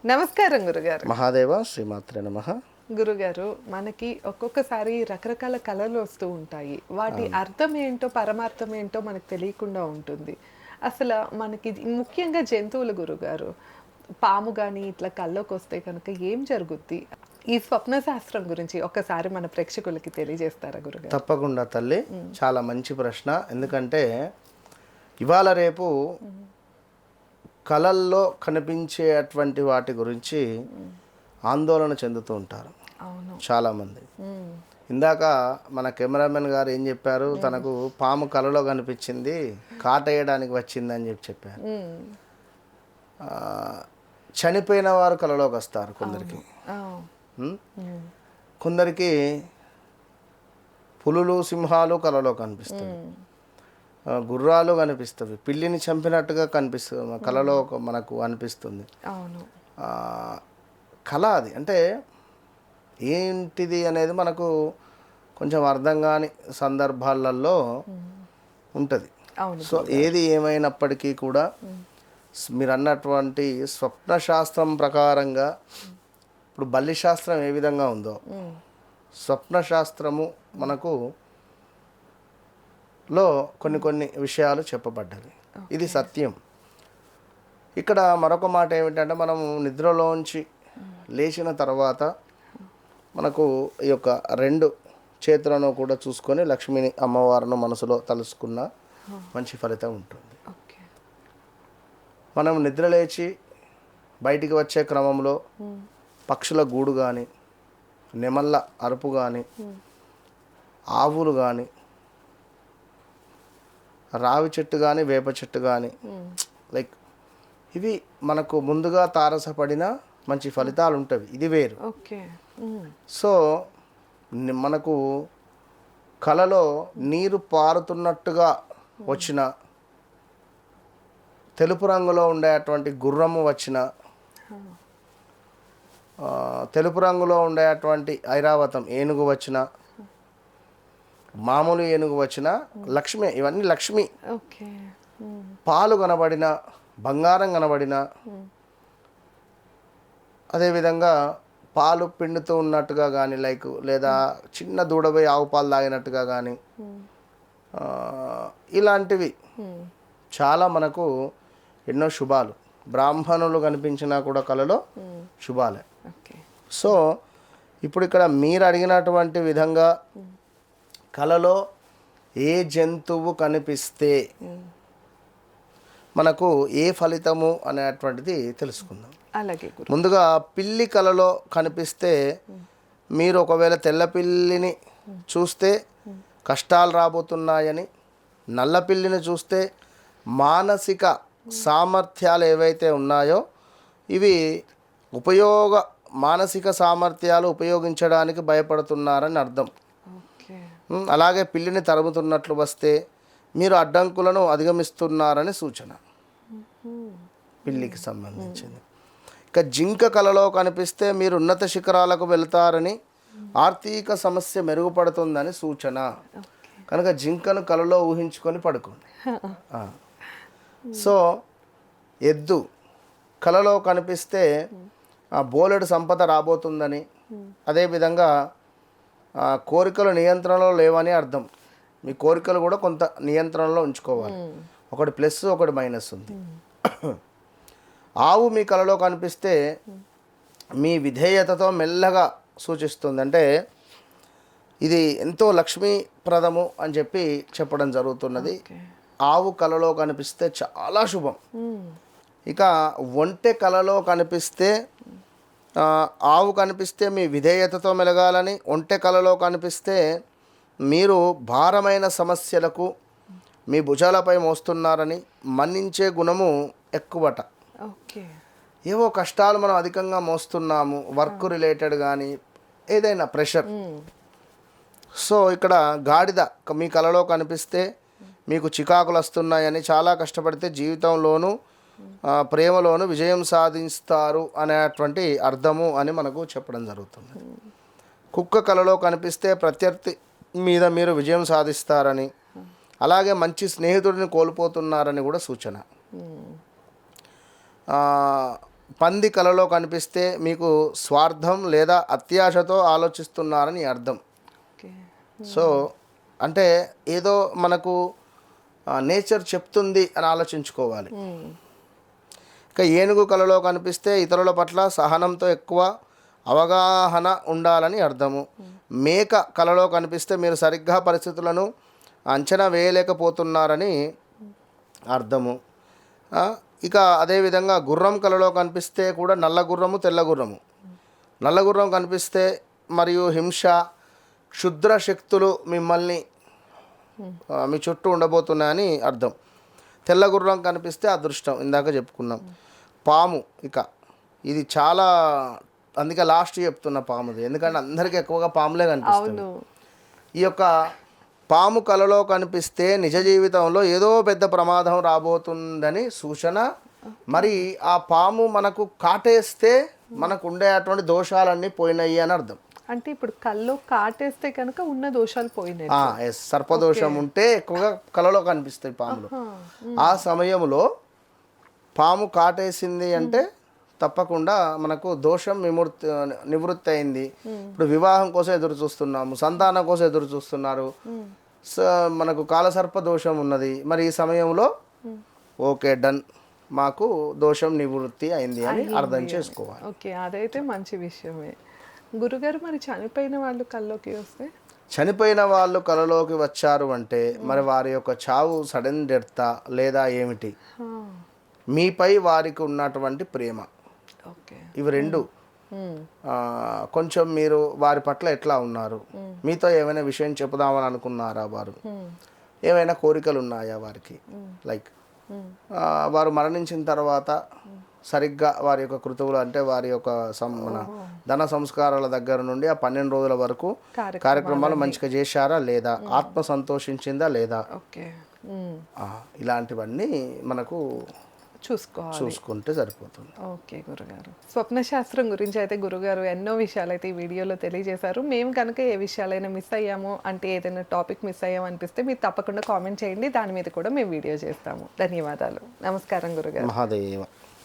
నమస్కారం గురుగారు. మహాదేవ శ్రీమాత్రే నమః. గురుగారు, మనకి ఒక్కొక్కసారి రకరకాల కళలు వస్తూ ఉంటాయి. వాటి అర్థం ఏంటో, పరమార్థం ఏంటో మనకు తెలియకుండా ఉంటుంది. అసలు మనకి ముఖ్యంగా జంతువులు గురుగారు, పాము గాని ఇట్లా కల్లోకి వస్తే కనుక ఏం జరుగుద్ది? ఈ స్వప్న శాస్త్రం గురించి ఒక్కసారి మన ప్రేక్షకులకి తెలియజేస్తారా గురుగారు? తప్పకుండా తల్లి, చాలా మంచి ప్రశ్న. ఎందుకంటే ఇవాళ రేపు కళల్లో కనిపించేటువంటి వాటి గురించి ఆందోళన చెందుతూ ఉంటారు చాలామంది. ఇందాక మన కెమెరామెన్ గారు ఏం చెప్పారు, తనకు పాము కళలో కనిపించింది, కాటేయడానికి వచ్చిందని చెప్పారు. చనిపోయిన వారు కళలోకి వస్తారు కొందరికి, కొందరికి పులులు సింహాలు కళలో కనిపిస్తాయి, గుర్రాలు కనిపిస్తుంది, పిల్లిని చంపినట్టుగా కనిపిస్తుంది కళలో మనకు అనిపిస్తుంది. కళ అది అంటే ఏంటిది అనేది మనకు కొంచెం అర్థం కాని సందర్భాలలో ఉంటుంది. సో ఏది ఏమైనప్పటికీ కూడా మీరు అన్నటువంటి స్వప్న శాస్త్రం ప్రకారంగా ఇప్పుడు బల్లి శాస్త్రం ఏ విధంగా ఉందో స్వప్న శాస్త్రము మనకు లో కొన్ని విషయాలు చెప్పబడ్డది. ఇది సత్యం. ఇక్కడ మరొక మాట ఏమిటంటే, మనము నిద్రలోంచి లేచిన తర్వాత మనకు ఈ యొక్క రెండు చేతులను కూడా చూసుకొని లక్ష్మిని అమ్మవారిని మనసులో తలుసుకున్న మంచి ఫలితం ఉంటుంది. మనం నిద్ర లేచి బయటికి వచ్చే క్రమంలో పక్షుల గూడు కానీ, నెమళ్ళ అరుపు కానీ, ఆవులు కానీ, రావి చెట్టు కానీ, వేప చెట్టు కానీ, లైక్ ఇవి మనకు ముందుగా తారసపడిన మంచి ఫలితాలు ఉంటాయి. ఇది వేరు. సో మనకు కలలో నీరు పారుతున్నట్టుగా వచ్చిన, తెలుపు రంగులో ఉండేటువంటి గుర్రము వచ్చిన, తెలుపు రంగులో ఉండేటువంటి ఐరావతం ఏనుగు వచ్చిన, మామూలు ఏనుగు వచ్చిన, లక్ష్మి, ఇవన్నీ లక్ష్మి. పాలు కనబడిన, బంగారం కనబడిన, అదేవిధంగా పాలు పిండుతూ ఉన్నట్టుగా కానీ, లైక్ లేదా చిన్న దూడపోయి ఆవు పాలు తాగినట్టుగా కానీ, ఇలాంటివి చాలా మనకు ఎన్నో శుభాలు. బ్రాహ్మణులు కనిపించినా కూడా కళలో శుభాలే. సో ఇప్పుడు ఇక్కడ మీరు అడిగినటువంటి విధంగా కళలో ఏ జంతువు కనిపిస్తే మనకు ఏ ఫలితము అనేటువంటిది తెలుసుకుందాం. అలాగే. ముందుగా పిల్లి కళలో కనిపిస్తే, మీరు ఒకవేళ తెల్ల పిల్లిని చూస్తే కష్టాలు రాబోతున్నాయని, నల్ల పిల్లిని చూస్తే మానసిక సామర్థ్యాలు ఏవైతే ఉన్నాయో ఇవి మానసిక సామర్థ్యాలు ఉపయోగించడానికి భయపడుతున్నారని అర్థం. అలాగే పిల్లిని తరుముతున్నట్లు వస్తే మీరు అడ్డంకులను అధిగమిస్తున్నారని సూచన, పిల్లికి సంబంధించింది. ఇక జింక కళలో కనిపిస్తే మీరు ఉన్నత శిఖరాలకు వెళ్తారని, ఆర్థిక సమస్య మెరుగుపడుతుందని సూచన. కనుక జింకను కళలో ఊహించుకొని పడుకోండి. సో ఎద్దు కళలో కనిపిస్తే బోలెడు సంపద రాబోతుందని, అదేవిధంగా కోరికలు నియంత్రణలో లేవని అర్థం. మీ కోరికలు కూడా కొంత నియంత్రణలో ఉంచుకోవాలి. ఒకటి ప్లస్, ఒకటి మైనస్ ఉంది. ఆవు మీ కళలో కనిపిస్తే మీ విధేయతతో మెల్లగా సూచిస్తుంది. అంటే ఇది ఎంతో లక్ష్మీప్రదము అని చెప్పడం జరుగుతున్నది. ఆవు కళలో కనిపిస్తే చాలా శుభం. ఇక ఒంటె కళలో కనిపిస్తే, ఆవు కనిపిస్తే మీ విధేయతతో మెలగాలని, ఒంటె కళలో కనిపిస్తే మీరు భారమైన సమస్యలకు మీ భుజాలపై మోస్తున్నారని, మన్నించే గుణము ఎక్కువట. ఏవో కష్టాలు మనం అధికంగా మోస్తున్నాము, వర్క్ రిలేటెడ్ కానీ ఏదైనా ప్రెషర్. సో ఇక్కడ గాడిద మీ కళలో కనిపిస్తే మీకు చికాకులు వస్తున్నాయని, చాలా కష్టపడితే జీవితంలోనూ ప్రేమలోను విజయం సాధిస్తారు అనేటువంటి అర్థము అని మనకు చెప్పడం జరుగుతుంది. కుక్క కళలో కనిపిస్తే ప్రత్యర్థి మీద మీరు విజయం సాధిస్తారని, అలాగే మంచి స్నేహితుడిని కోల్పోతున్నారని కూడా సూచన. పంది కలలో కనిపిస్తే మీకు స్వార్థం లేదా అత్యాశతో ఆలోచిస్తున్నారని అర్థం. ఓకే. సో అంటే ఏదో మనకు నేచర్ చెప్తుంది అని ఆలోచించుకోవాలి. ఇక ఏనుగు కలలో కనిపిస్తే ఇతరుల పట్ల సహనంతో ఎక్కువ అవగాహన ఉండాలని అర్థము. మేక కలలో కనిపిస్తే మీరు సరిగ్గా పరిస్థితులను అంచనా వేయలేకపోతున్నారని అర్థము. ఇక అదేవిధంగా గుర్రం కలలో కనిపిస్తే కూడా నల్ల గుర్రము తెల్ల గుర్రము. నల్ల గుర్రం కనిపిస్తే మరియు హింస క్షుద్ర శక్తులు మిమ్మల్ని మీ చుట్టూ ఉండబోతున్నాయని అర్థం. తెల్ల గుర్రం కనిపిస్తే అదృష్టం, ఇందాక చెప్పుకున్నాం. పాము, ఇక ఇది చాలా, అందుకే లాస్ట్ చెప్తున్న పాముది, ఎందుకంటే అందరికీ ఎక్కువగా పాములే కనిపిస్తుంది. ఈ యొక్క పాము కలలో కనిపిస్తే నిజ జీవితంలో ఏదో పెద్ద ప్రమాదం రాబోతుందని సూచన. మరి ఆ పాము మనకు కాటేస్తే మనకు ఉండేటువంటి దోషాలన్నీ పోయినాయి అని అర్థం. అంటే ఇప్పుడు కల్లో కాటేస్తే కనుక ఉన్న దోషాలు పోయినాయి. ఎస్, సర్పదోషం ఉంటే ఎక్కువగా కలలో కనిపిస్తాయి పాములు. ఆ సమయంలో పాము కాటేసింది అంటే తప్పకుండా మనకు దోషం నివృత్తి అయింది. ఇప్పుడు వివాహం కోసం ఎదురు చూస్తున్నాము, సంతానం కోసం ఎదురు చూస్తున్నారు, మనకు కాలసర్ప దోషం ఉన్నది. మరి ఈ సమయంలో ఓకే డన్, మాకు దోషం నివృత్తి అయింది అని అర్థం చేసుకోవాలి. ఓకే, అదైతే మంచి విషయమే. గురుగారు, మరి చనిపోయిన వాళ్ళు కల్లోకి వస్తే? చనిపోయిన వాళ్ళు కలలోకి వచ్చారు అంటే మరి వారి యొక్క చావు సడన్ డెత్తా లేదా ఏమిటి, మీపై వారికి ఉన్నటువంటి ప్రేమ, ఇవి రెండు కొంచెం మీరు వారి పట్ల ఎట్లా ఉన్నారు, మీతో ఏమైనా విషయం చెప్పుదామని అనుకున్నారా, వారు ఏమైనా కోరికలు ఉన్నాయా వారికి, లైక్ వారు మరణించిన తర్వాత సరిగ్గా వారి యొక్క కృతువులు అంటే వారి యొక్క మన ధన సంస్కారాల దగ్గర నుండి ఆ 12 రోజుల వరకు కార్యక్రమాలు మంచిగా చేశారా లేదా, ఆత్మ సంతోషించిందా లేదా, ఇలాంటివన్నీ మనకు చూసుకుంటే సరిపోతుంది. ఓకే గురుగారు, స్వప్న శాస్త్రం గురించి అయితే గురుగారు ఎన్నో విషయాలు అయితే ఈ వీడియోలో తెలియజేశారు. మేము కనుక ఏ విషయాలైనా మిస్ అయ్యాము అంటే, ఏదైనా టాపిక్ మిస్ అయ్యాము అనిపిస్తే మీరు తప్పకుండా కామెంట్ చేయండి, దాని మీద కూడా మేము వీడియో చేస్తాము. ధన్యవాదాలు. నమస్కారం గురుగారు. మహాదేవ.